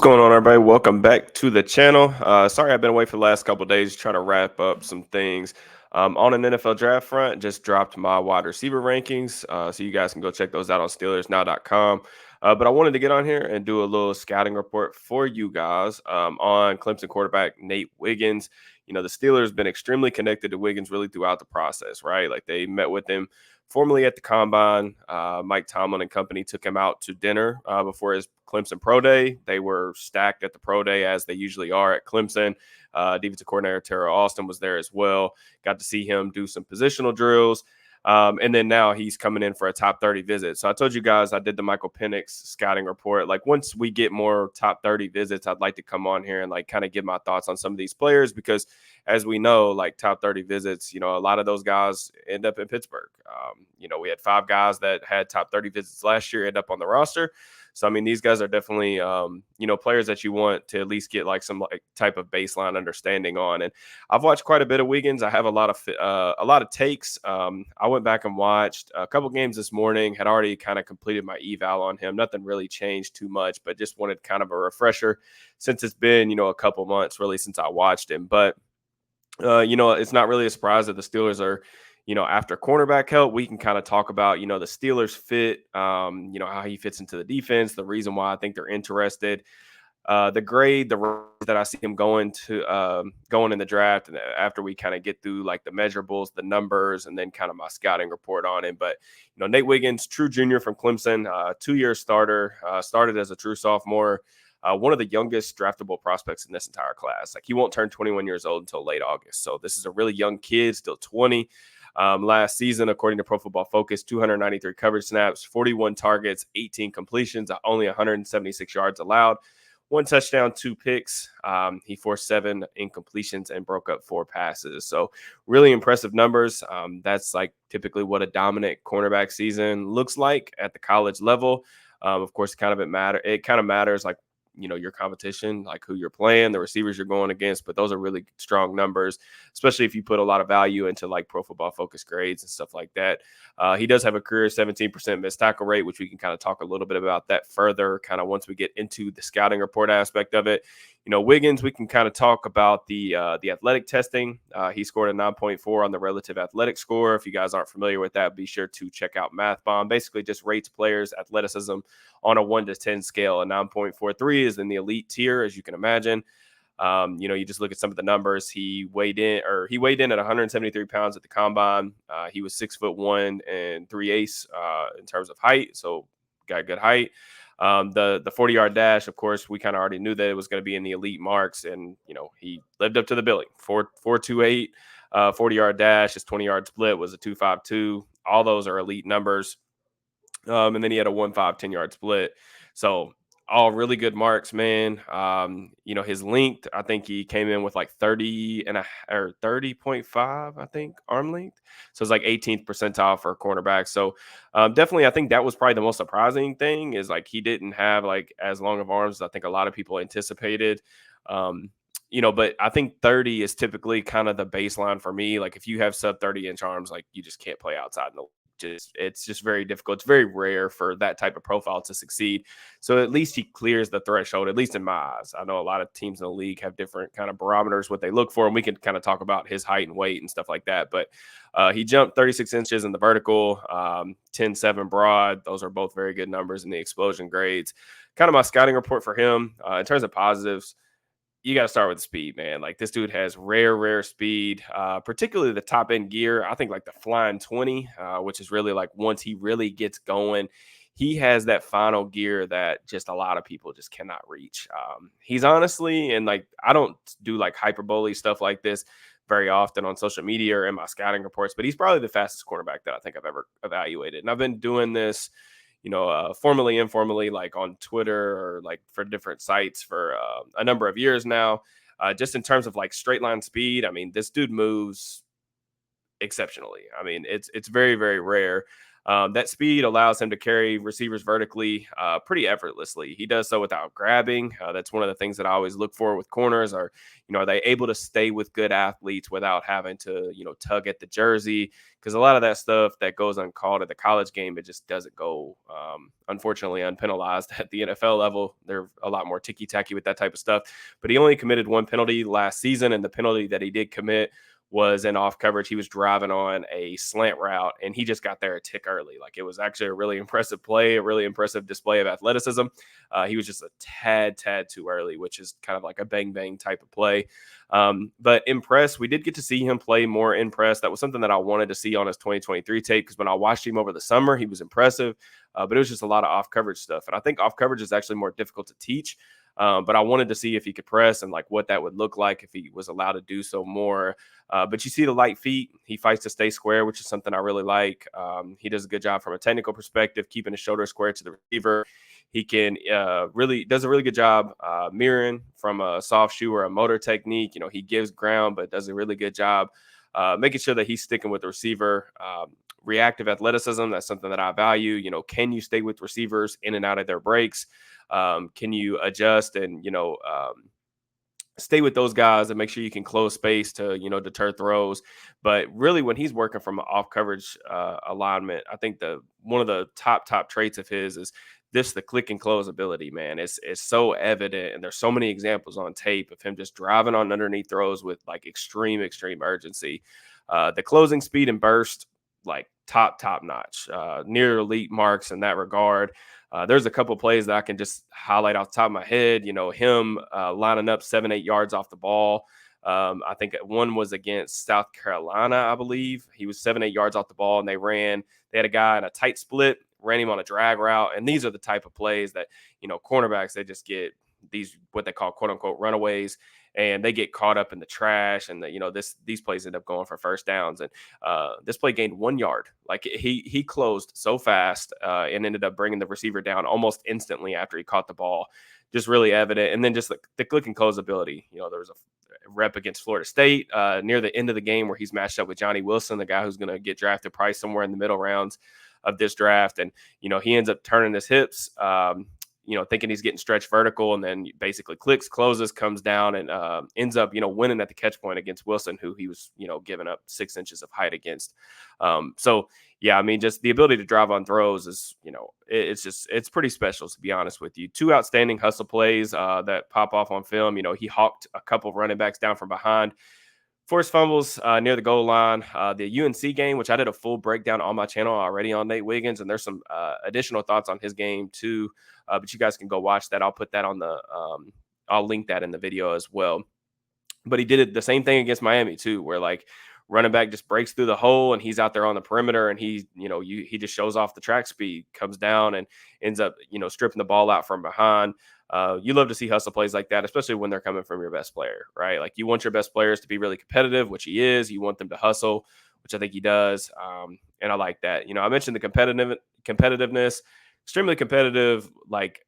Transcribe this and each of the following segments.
going on, everybody? Welcome back to the channel. Sorry, I've been away for the last couple of days trying to wrap up some things. On an NFL draft front, just dropped my wide receiver rankings, so you guys can go check those out on SteelersNow.com. But I wanted to get on here and do a little scouting report for you guys on Clemson quarterback Nate Wiggins. You know, the Steelers been extremely connected to Wiggins really throughout the process, right? Like they met with him formally at the combine. Mike Tomlin and company took him out to dinner before his Clemson Pro Day. They were stacked at the Pro Day as they usually are at Clemson. Defensive coordinator Terrell Austin was there as well. Got to see him do some positional drills. And then now he's coming in for a top 30 visit. So I told you guys I did the Michael Penix scouting report. Like once we get more top 30 visits, I'd like to come on here and like kind of give my thoughts on some of these players because as we know, like top 30 visits, you know, a lot of those guys end up in Pittsburgh. You know, we had 5 guys that had top 30 visits last year end up on the roster. So, I mean, these guys are definitely, you know, players that you want to at least get like some like type of baseline understanding on. And I've watched quite a bit of Wiggins. I have a lot of takes. I went back and watched a couple games this morning. Had already kind of completed my eval on him. Nothing really changed too much, but just wanted kind of a refresher since it's been a couple months really since I watched him. But it's not really a surprise that the Steelers are, after cornerback help, we can kind of talk about, the Steelers fit, how he fits into the defense, the reason why I think they're interested, the range that I see him going in the draft, and after we kind of get through like the measurables, the numbers, and then kind of my scouting report on him. But Nate Wiggins, true junior from Clemson, 2-year starter, started as a true sophomore. One of the youngest draftable prospects in this entire class. Like he won't turn 21 years old until late August. So this is a really young kid, still 20. Last season, according to Pro Football Focus, 293 coverage snaps, 41 targets, 18 completions, only 176 yards allowed, 1 touchdown, 2 picks. He forced 7 incompletions and broke up 4 passes. So really impressive numbers. That's like typically what a dominant cornerback season looks like at the college level. Of course, it kind of matters like your competition, like who you're playing, the receivers you're going against, but those are really strong numbers, especially if you put a lot of value into like Pro Football Focus grades and stuff like that. He does have a career 17% missed tackle rate, which we can kind of talk a little bit about that further kind of once we get into the scouting report aspect of it. Wiggins, we can kind of talk about the athletic testing. He scored a 9.4 on the relative athletic score. If you guys aren't familiar with that, be sure to check out Math Bomb. Basically just rates players' athleticism on a 1 to 10 scale. A 9.43 is in the elite tier, as you can imagine. You just look at some of the numbers. He weighed in at 173 pounds at the combine. He was 6'1" and 3/8 in terms of height. So got good height. The 40-yard dash, of course, we kind of already knew that it was going to be in the elite marks, and he lived up to the billing. 4.28 40-yard dash. His 20-yard split was a 2.52. All those are elite numbers. And then he had a 1.5 10-yard split. So all really good marks, man. His length, I think he came in with like 30.5, I think, arm length. So it's like 18th percentile for a cornerback. So definitely, I think that was probably the most surprising thing is like he didn't have like as long of arms as I think a lot of people anticipated. But I think 30 is typically kind of the baseline for me. Like if you have sub 30-inch arms, like you just can't play outside in the it's just very difficult. It's very rare for that type of profile to succeed. So at least he clears the threshold, at least in my eyes. I know a lot of teams in the league have different kind of barometers, what they look for, and we can kind of talk about his height and weight and stuff like that. But he jumped 36 inches in the vertical, 10.7 broad. Those are both very good numbers in the explosion grades. Kind of my scouting report for him. In terms of positives, you got to start with the speed, man. Like this dude has rare speed, particularly the top end gear. I think like the flying 20, which is really like once he really gets going, he has that final gear that just a lot of people just cannot reach. He's honestly, and like, I don't do like hyperbole stuff like this very often on social media or in my scouting reports, but he's probably the fastest quarterback that I think I've ever evaluated. And I've been doing this formally, informally, like on Twitter or like for different sites for a number of years now. Just in terms of like straight line speed, I mean, this dude moves exceptionally. I mean, it's very, very rare. That speed allows him to carry receivers vertically pretty effortlessly. He does so without grabbing. That's one of the things that I always look for with corners. Are they able to stay with good athletes without having to tug at the jersey? Because a lot of that stuff that goes uncalled at the college game, it just doesn't go, unfortunately, unpenalized at the NFL level. They're a lot more ticky tacky with that type of stuff. But he only committed one penalty last season, and the penalty that he did commit was in off coverage. He was driving on a slant route and he just got there a tick early. Like, it was actually a really impressive play, a really impressive display of athleticism. He was just a tad too early, which is kind of like a bang bang type of play. But impressed, we did get to see him play more in press. That was something that I wanted to see on his 2023 tape, because when I watched him over the summer, he was impressive, but it was just a lot of off coverage stuff. And I think off coverage is actually more difficult to teach. But I wanted to see if he could press and like what that would look like if he was allowed to do so more. But you see the light feet. He fights to stay square, which is something I really like. He does a good job from a technical perspective, keeping his shoulder square to the receiver. He can really does a really good job mirroring from a soft shoe or a motor technique. He gives ground, but does a really good job making sure that he's sticking with the receiver. Reactive athleticism, that's something that I value. Can you stay with receivers in and out of their breaks? Can you adjust and stay with those guys and make sure you can close space to deter throws? But really, when he's working from an off coverage alignment, I think the one of the top traits of his is the click and close ability. Man, it's so evident, and there's so many examples on tape of him just driving on underneath throws with like extreme urgency. The closing speed and burst, like top notch, near elite marks in that regard. There's a couple plays that I can just highlight off the top of my head. Him lining up 7-8 yards off the ball. I think one was against South Carolina, I believe. He was 7-8 yards off the ball, and they had a guy in a tight split, ran him on a drag route. And these are the type of plays that, cornerbacks, they just get these, what they call quote unquote runaways, and they get caught up in the trash. And these plays end up going for first downs. And this play gained 1 yard. Like, he closed so fast and ended up bringing the receiver down almost instantly after he caught the ball. Just really evident. And then just the click and close ability. There was a rep against Florida State near the end of the game where he's matched up with Johnny Wilson, the guy who's going to get drafted probably somewhere in the middle rounds of this draft. And, he ends up turning his hips, thinking he's getting stretched vertical, and then basically clicks, closes, comes down, and ends up, winning at the catch point against Wilson, who he was, giving up 6 inches of height against. So, yeah, I mean, just the ability to drive on throws is, it's pretty special, to be honest with you. 2 outstanding hustle plays that pop off on film. He hawked a couple of running backs down from behind, forced fumbles near the goal line. The UNC game, which I did a full breakdown on my channel already on Nate Wiggins, and there's some additional thoughts on his game too. But you guys can go watch that. I'll put that on I'll link that in the video as well. But he did it the same thing against Miami too, where like running back just breaks through the hole and he's out there on the perimeter, and he just shows off the track speed, comes down and ends up, stripping the ball out from behind. You love to see hustle plays like that, especially when they're coming from your best player, right? Like, you want your best players to be really competitive, which he is. You want them to hustle, which I think he does. And I like that. I mentioned the competitiveness, extremely competitive, like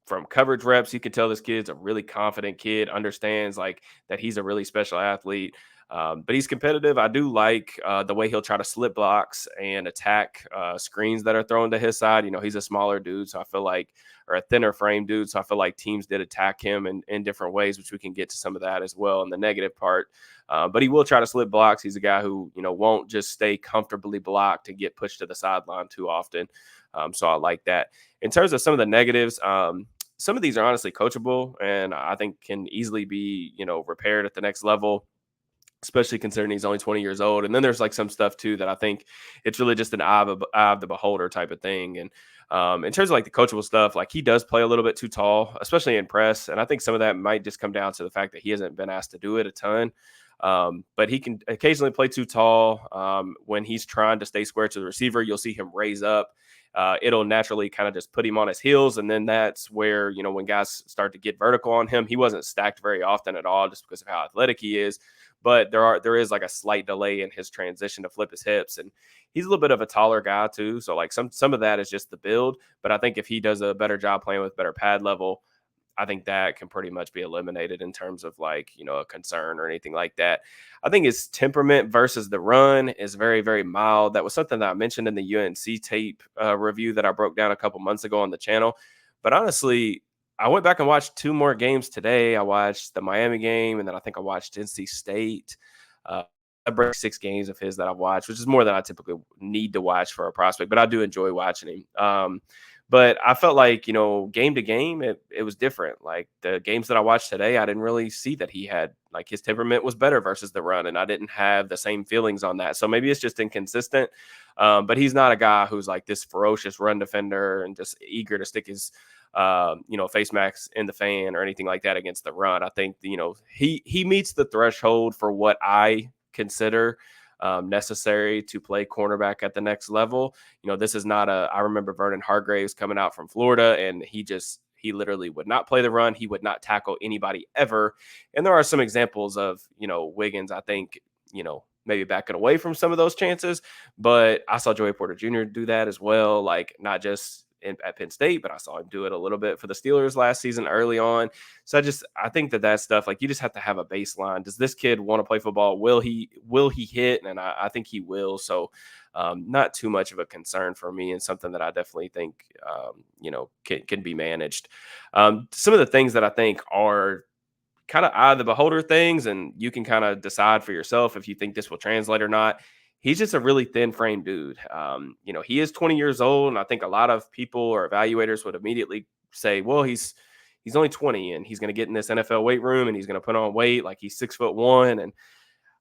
from coverage reps. You can tell this kid's a really confident kid, understands like that he's a really special athlete. But he's competitive. I do like the way he'll try to slip blocks and attack screens that are thrown to his side. He's a smaller dude, so I feel like, or a thinner frame dude, so I feel like teams did attack him in different ways, which we can get to some of that as well in the negative part. But he will try to slip blocks. He's a guy who, won't just stay comfortably blocked and get pushed to the sideline too often. So I like that. In terms of some of the negatives, some of these are honestly coachable, and I think can easily be, repaired at the next level, especially considering he's only 20 years old. And then there's like some stuff too that I think it's really just an eye of the beholder type of thing. And in terms of like the coachable stuff, like, he does play a little bit too tall, especially in press. And I think some of that might just come down to the fact that he hasn't been asked to do it a ton. But he can occasionally play too tall. When he's trying to stay square to the receiver, you'll see him raise up. It'll naturally kind of just put him on his heels. And then that's where, when guys start to get vertical on him, he wasn't stacked very often at all just because of how athletic he is. But there is like a slight delay in his transition to flip his hips. And he's a little bit of a taller guy too. So like some of that is just the build. But I think if he does a better job playing with better pad level, I think that can pretty much be eliminated in terms of like, a concern or anything like that. I think his temperament versus the run is very, very mild. That was something that I mentioned in the UNC tape review that I broke down a couple months ago on the channel. But honestly, I went back and watched two more games today. I watched the Miami game, and then I think I watched NC State. Uh, I break 6 games of his that I've watched, which is more than I typically need to watch for a prospect, but I do enjoy watching him. But I felt like, game to game, it was different. Like the games that I watched today, I didn't really see that he had like his temperament was better versus the run, and I didn't have the same feelings on that. So maybe it's just inconsistent. But he's not a guy who's like this ferocious run defender and just eager to stick his face mask in the fan or anything like that against the run. I think he meets the threshold for what I consider necessary to play cornerback at the next level. This is not I remember Vernon Hargraves coming out from Florida, and he literally would not play the run. He would not tackle anybody ever. And there are some examples of, Wiggins, I think, maybe backing away from some of those chances. But I saw Joey Porter Jr. do that as well, like not just at Penn State, but I saw him do it a little bit for the Steelers last season early on. So I think that stuff, like you just have to have a baseline. Does this kid want to play football? Will he hit? And I think he will. So not too much of a concern for me, and something that I definitely think, can be managed. Some of the things that I think are kind of eye of the beholder things, and you can kind of decide for yourself if you think this will translate or not. He's just a really thin frame dude. He is 20 years old, and I think a lot of people or evaluators would immediately say, well, he's only 20 and he's going to get in this NFL weight room and he's going to put on weight like he's 6'1". And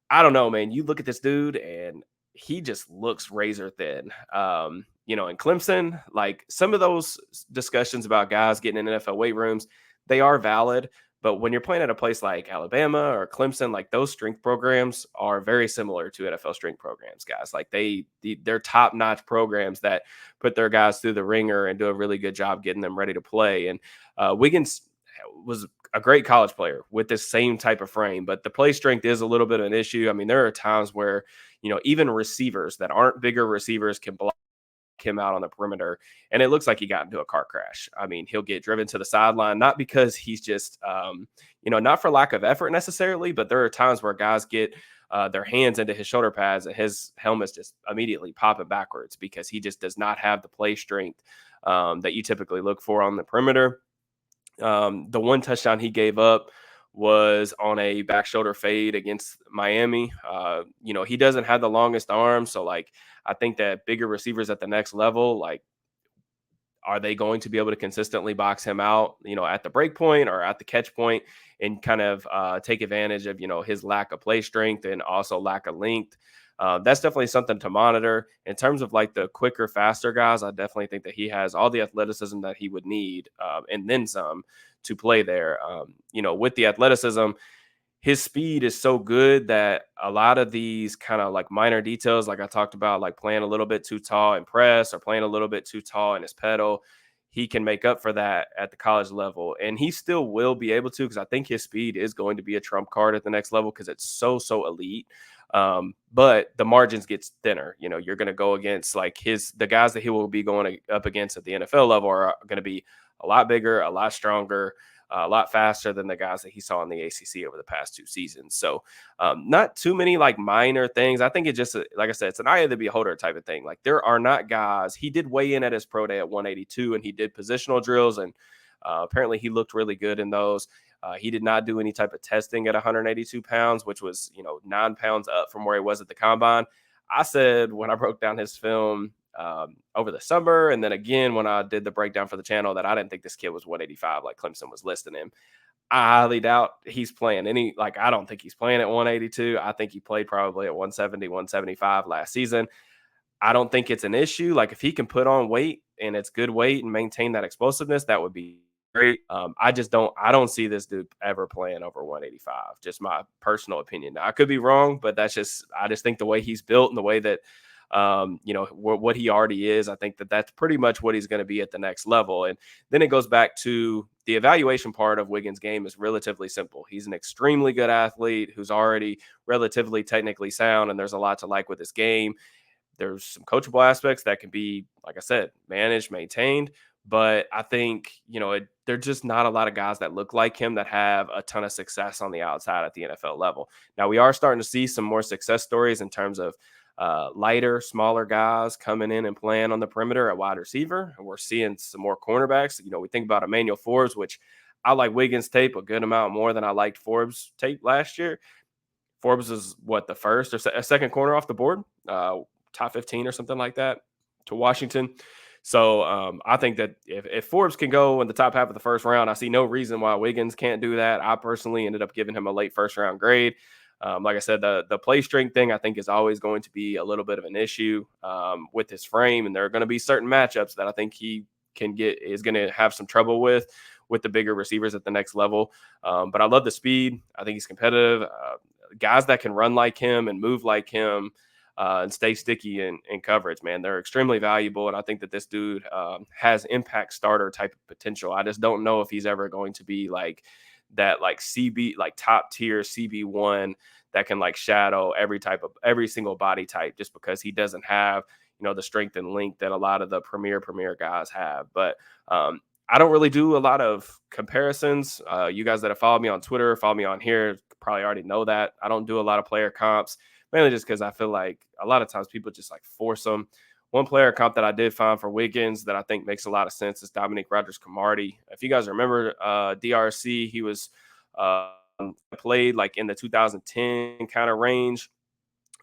I don't know, man. You look at this dude and he just looks razor thin. In Clemson, like some of those discussions about guys getting in NFL weight rooms, they are valid. But when you're playing at a place like Alabama or Clemson, like those strength programs are very similar to NFL strength programs, guys. Like they're top notch programs that put their guys through the ringer and do a really good job getting them ready to play. And Wiggins was a great college player with this same type of frame, but the play strength is a little bit of an issue. I mean, there are times where, even receivers that aren't bigger receivers can block him out on the perimeter, and it looks like he got into a car crash. I mean, he'll get driven to the sideline, not because he's just, not for lack of effort necessarily, but there are times where guys get their hands into his shoulder pads and his helmet's just immediately popping backwards because he just does not have the play strength that you typically look for on the perimeter. The one touchdown he gave up was on a back shoulder fade against Miami. He doesn't have the longest arm. So, like, I think that bigger receivers at the next level, like, are they going to be able to consistently box him out, at the break point or at the catch point and kind of take advantage of, his lack of play strength and also lack of length? That's definitely something to monitor. In terms of like the quicker, faster guys, I definitely think that he has all the athleticism that he would need and then some to play there. With the athleticism, his speed is so good that a lot of these kind of like minor details, like I talked about, like playing a little bit too tall in press or playing a little bit too tall in his pedal, he can make up for that at the college level. And he still will be able to, because I think his speed is going to be a trump card at the next level because it's so elite. But the margins gets thinner. You're going to go against like the guys that he will be going up against at the NFL level are going to be a lot bigger, a lot stronger, a lot faster than the guys that he saw in the ACC over the past 2 seasons. So not too many like minor things. I think it just, like I said, it's an eye of the beholder type of thing. Like there are not guys. He did weigh in at his pro day at 182 and he did positional drills, and apparently he looked really good in those. He did not do any type of testing at 182 pounds, which was, 9 pounds up from where he was at the combine. I said when I broke down his film over the summer, and then again when I did the breakdown for the channel, that I didn't think this kid was 185 like Clemson was listing him. I highly doubt he's playing I don't think he's playing at 182. I think he played probably at 170, 175 last season. I don't think it's an issue. Like if he can put on weight and it's good weight and maintain that explosiveness, that would be great. I don't see this dude ever playing over 185. Just my personal opinion. Now, I could be wrong, but I just think the way he's built and the way that, what he already is, I think that's pretty much what he's going to be at the next level. And then it goes back to the evaluation part of Wiggins' game is relatively simple. He's an extremely good athlete who's already relatively technically sound, and there's a lot to like with his game. There's some coachable aspects that can be, like I said, managed, maintained. But I think, There just not a lot of guys that look like him that have a ton of success on the outside at the NFL level. Now we are starting to see some more success stories in terms of lighter, smaller guys coming in and playing on the perimeter at wide receiver. And we're seeing some more cornerbacks. We think about Emmanuel Forbes, which I like Wiggins tape a good amount more than I liked Forbes tape last year. Forbes is what, the first or a second corner off the board, top 15 or something like that to Washington. So I think that if Forbes can go in the top half of the first round, I see no reason why Wiggins can't do that. I personally ended up giving him a late first round grade. Like I said, the play strength thing I think is always going to be a little bit of an issue with his frame, and there are going to be certain matchups that I think he is going to have some trouble with the bigger receivers at the next level. But I love the speed. I think he's competitive. Guys that can run like him and move like him and stay sticky in coverage, man, they're extremely valuable. And I think that this dude has impact starter type of potential. I just don't know if he's ever going to be like that, like CB, like top tier CB1 that can like shadow every single body type, just because he doesn't have, the strength and length that a lot of the premier guys have. But I don't really do a lot of comparisons. You guys that have followed me on Twitter, follow me on here, probably already know that. I don't do a lot of player comps, mainly just because I feel like a lot of times people just like force them. One player comp that I did find for Wiggins that I think makes a lot of sense is Dominique Rodgers-Cromartie. If you guys remember DRC, he was played like in the 2010 kind of range.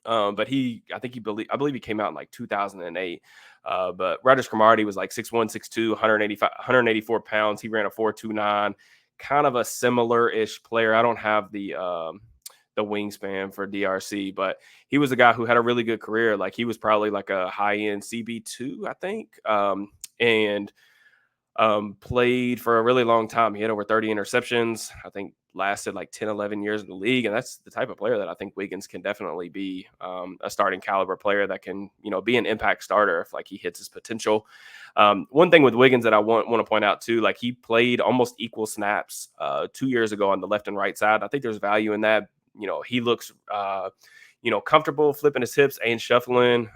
But I believe he came out in like 2008. But Rodgers-Cromartie was like 6'1", 6'2", 184 pounds. He ran a 4.29, kind of a similar-ish player. I don't have the wingspan for DRC, but he was a guy who had a really good career. Like he was probably like a high-end CB2, I think. And played for a really long time. He had over 30 interceptions. I think lasted like 10, 11 years in the league. And that's the type of player that I think Wiggins can definitely be, a starting caliber player that can, be an impact starter if like he hits his potential. One thing with Wiggins that I want to point out too, like he played almost equal snaps 2 years ago on the left and right side. I think there's value in that. He looks, comfortable flipping his hips and shuffling,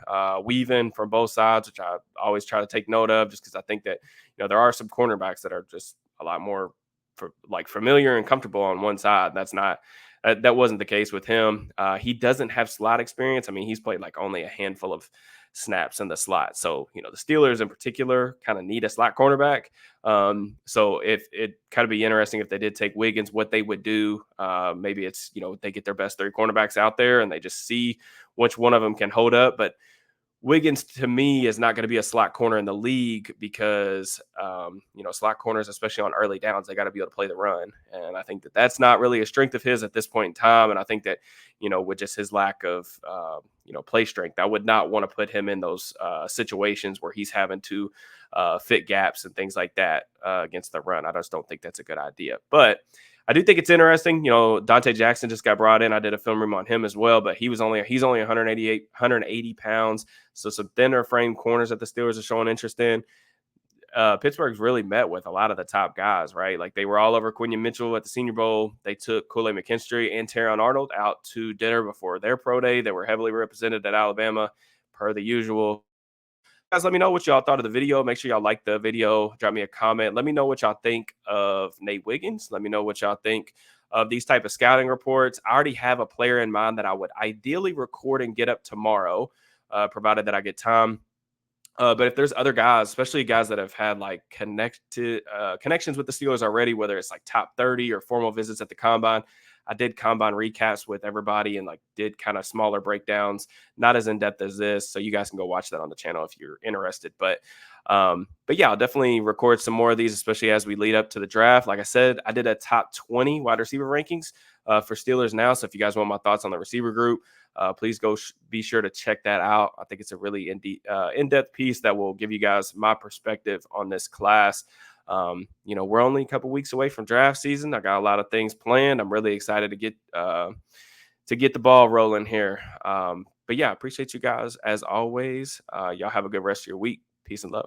weaving from both sides, which I always try to take note of, just because I think that, there are some cornerbacks that are just a lot more familiar and comfortable on one side. That wasn't the case with him. He doesn't have slot experience. I mean, he's played like only a handful of snaps in the slot. So, the Steelers in particular kind of need a slot cornerback. So if it kind of be interesting if they did take Wiggins, what they would do. Maybe it's, they get their best three cornerbacks out there and they just see which one of them can hold up. But Wiggins, to me, is not going to be a slot corner in the league because, slot corners, especially on early downs, they got to be able to play the run. And I think that that's not really a strength of his at this point in time. And I think that, with just his lack of, play strength, I would not want to put him in those situations where he's having to fit gaps and things like that against the run. I just don't think that's a good idea. But I do think it's interesting. Dante Jackson just got brought in. I did a film room on him as well, but he's only 180 pounds. So some thinner frame corners that the Steelers are showing interest in. Pittsburgh's really met with a lot of the top guys, right? Like they were all over Quinion Mitchell at the Senior Bowl. They took Kool-Aid McKinstry and Teron Arnold out to dinner before their pro day. They were heavily represented at Alabama, per the usual. Guys, let me know what y'all thought of the video. Make sure y'all like the video. Drop me a comment. Let me know what y'all think of Nate Wiggins. Let me know what y'all think of these type of scouting reports. I already have a player in mind that I would ideally record and get up tomorrow, provided that I get time. But if there's other guys, especially guys that have had like connections with the Steelers already, whether it's like top 30 or formal visits at the combine, I did combine recaps with everybody and like did kind of smaller breakdowns, not as in depth as this. So you guys can go watch that on the channel if you're interested. But yeah, I'll definitely record some more of these, especially as we lead up to the draft. Like I said, I did a top 20 wide receiver rankings for Steelers now. So if you guys want my thoughts on the receiver group, please go be sure to check that out. I think it's a really in-depth piece that will give you guys my perspective on this class. We're only a couple weeks away from draft season. I got a lot of things planned. I'm really excited to get the ball rolling here. But yeah, appreciate you guys as always. Y'all have a good rest of your week. Peace and love.